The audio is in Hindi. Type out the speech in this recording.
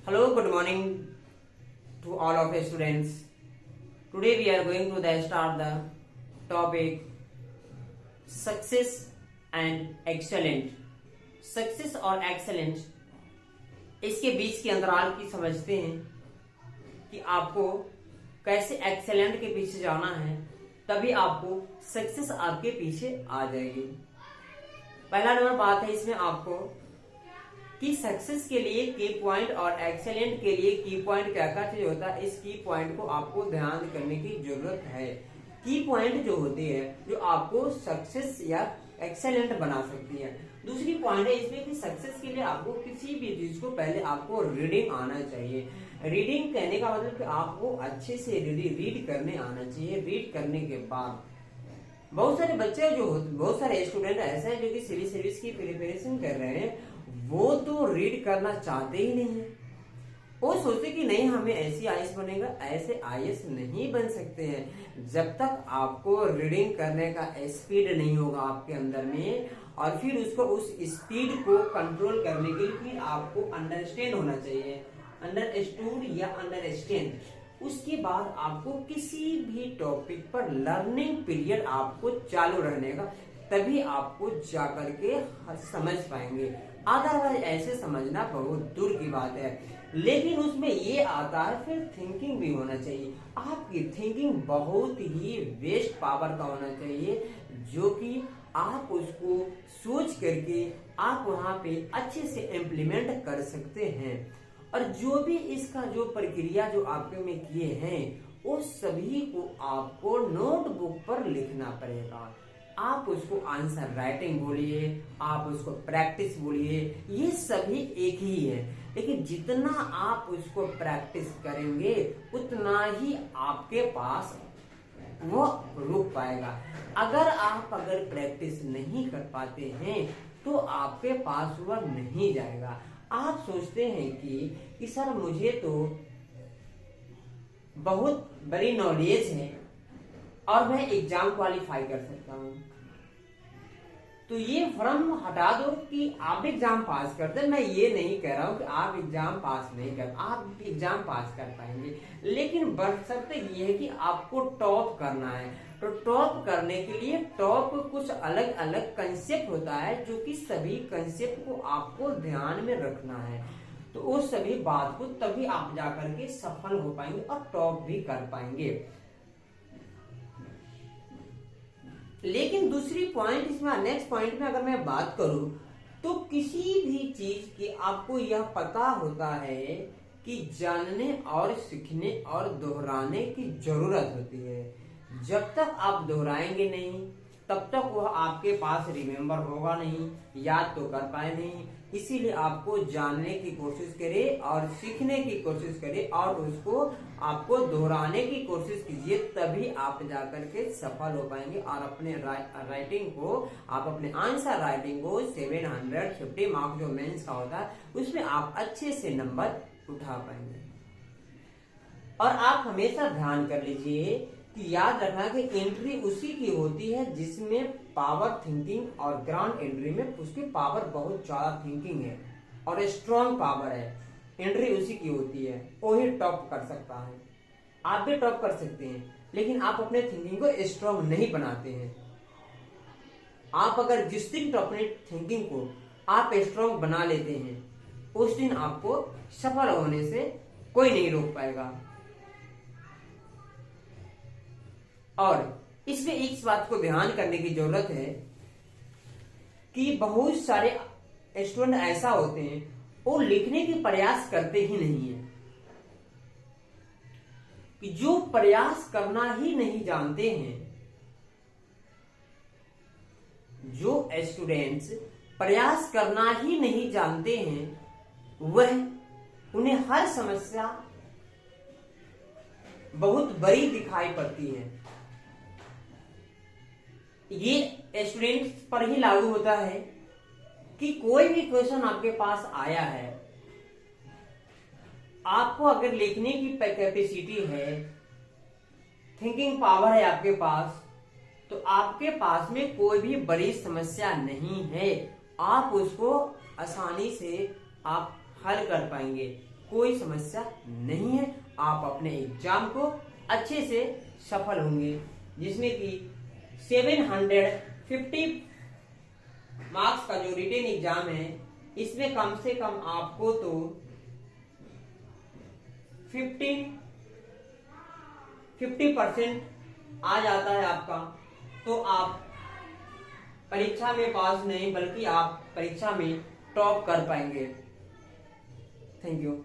Hello, good morning to all of the students. Today we are going to start the topic success and excellent. Success और एक्सेलेंट, इसके बीच के अंतराल की समझते हैं कि आपको कैसे एक्सेलेंट के पीछे जाना है, तभी आपको सक्सेस आपके पीछे आ जाएगी। पहला नंबर बात है इसमें आपको कि सक्सेस के लिए की पॉइंट और एक्सेलेंट के लिए की पॉइंट क्या क्या चीज होता है, इस की पॉइंट को आपको ध्यान करने की जरूरत है। की पॉइंट जो होती है जो आपको सक्सेस या एक्सेलेंट बना सकती है। दूसरी पॉइंट है इसमें कि सक्सेस के लिए आपको किसी भी चीज को पहले आपको रीडिंग आना चाहिए। रीडिंग कहने का मतलब कि आपको अच्छे से रीड करने आना चाहिए। रीड करने के बाद बहुत सारे बच्चे बहुत सारे स्टूडेंट ऐसे हैं जो कि सिविल सर्विस की प्रिपरेशन कर रहे हैं, वो तो रीड करना चाहते ही नहीं है। वो सोचते कि नहीं हमें ऐसी आईएएस बनेगा, ऐसे आईएएस नहीं बन सकते हैं जब तक आपको रीडिंग करने का स्पीड नहीं होगा आपके अंदर में। और फिर उसको उस स्पीड को कंट्रोल करने के लिए आपको अंडरस्टैंड होना चाहिए, अंडरस्टूड या अंडरस्टैंड। उसके बाद आपको किसी भी टॉपिक पर लर्निंग पीरियड आपको चालू रहने का, तभी आपको जाकर के समझ पाएंगे। अदरवाइज ऐसे समझना बहुत दूर की बात है। लेकिन उसमें ये आता है फिर थिंकिंग भी होना चाहिए। आपकी थिंकिंग बहुत ही वेस्ट पावर का होना चाहिए, जो कि आप उसको सोच करके आप वहां पे अच्छे से इम्प्लीमेंट कर सकते हैं। और जो भी इसका जो प्रक्रिया जो आपके में किए हैं वो सभी को आपको नोटबुक पर लिखना पड़ेगा। आप उसको आंसर राइटिंग बोलिए, आप उसको प्रैक्टिस बोलिए, ये सभी एक ही है। लेकिन जितना आप उसको प्रैक्टिस करेंगे उतना ही आपके पास वो रुक पाएगा। अगर प्रैक्टिस नहीं कर पाते हैं तो आपके पास वह नहीं जाएगा। आप सोचते हैं कि सर मुझे तो बहुत बड़ी नॉलेज है और मैं एग्जाम क्वालिफाई कर सकता हूं, तो ये भ्रम हटा दो कि आप एग्जाम पास कर दे। मैं ये नहीं कह रहा हूं कि आप एग्जाम पास नहीं कर, आप एग्जाम पास कर पाएंगे, लेकिन बशर्ते ये है कि आपको टॉप करना है। तो टॉप करने के लिए टॉप कुछ अलग अलग कंसेप्ट होता है, जो कि सभी कंसेप्ट को आपको ध्यान में रखना है। तो उस सभी बात को तभी आप जाकर के सफल हो पाएंगे और टॉप भी कर पाएंगे। लेकिन दूसरी पॉइंट इसमें नेक्स्ट पॉइंट में अगर मैं बात करूं तो किसी भी चीज की आपको यह पता होता है कि जानने और सीखने और दोहराने की जरूरत होती है। जब तक आप दोहराएंगे नहीं तब तक वह आपके पास रिमेम्बर होगा नहीं, याद तो कर पाए नहीं। इसीलिए आपको जानने की कोशिश करें और सीखने की कोशिश करें और उसको आपको दोहराने की कोशिश कीजिए, तभी आप जाकर के सफल हो पाएंगे। और अपने राइटिंग को, आप अपने आंसर राइटिंग को 750 मार्क्स जो मेंस का होता है उसमें आप अच्छे से नंबर उठा पाएंगे। और आप हमेशा ध्यान कर लीजिए कि याद रखना कि एंट्री उसी की होती है जिसमें पावर थिंकिंग, और ग्राउंड एंट्री में उसकी पावर बहुत ज्यादा थिंकिंग है और स्ट्रॉन्ग पावर है। एंट्री उसी की होती है, वो ही टॉप कर सकता है। आप भी टॉप कर सकते हैं, लेकिन आप अपने थिंकिंग को स्ट्रॉन्ग नहीं बनाते हैं। आप अगर जिस दिन अपने थिंकिंग को आप स्ट्रॉन्ग बना लेते हैं, उस दिन आपको सफल होने से कोई नहीं रोक पाएगा। और इसमें इस बात को ध्यान करने की जरूरत है कि बहुत सारे स्टूडेंट ऐसा होते हैं वो लिखने की प्रयास करते ही नहीं है, कि जो प्रयास करना ही नहीं जानते हैं। जो स्टूडेंट्स प्रयास करना ही नहीं जानते हैं वह उन्हें हर समस्या बहुत बड़ी दिखाई पड़ती है। ये स्टूडेंट्स पर ही लागू होता है कि कोई भी क्वेश्चन आपके पास आया है, आपको अगर लिखने की कैपेसिटी है, थिंकिंग पावर है आपके पास, तो आपके पास में कोई भी बड़ी समस्या नहीं है। आप उसको आसानी से आप हल कर पाएंगे। कोई समस्या नहीं है। आप अपने एग्जाम को अच्छे से सफल होंगे, जिसमें कि 750 मार्क्स का जो रिटेन एग्जाम है, इसमें कम से कम आपको तो 50% आ जाता है आपका, तो आप परीक्षा में पास नहीं बल्कि आप परीक्षा में टॉप कर पाएंगे। Thank you.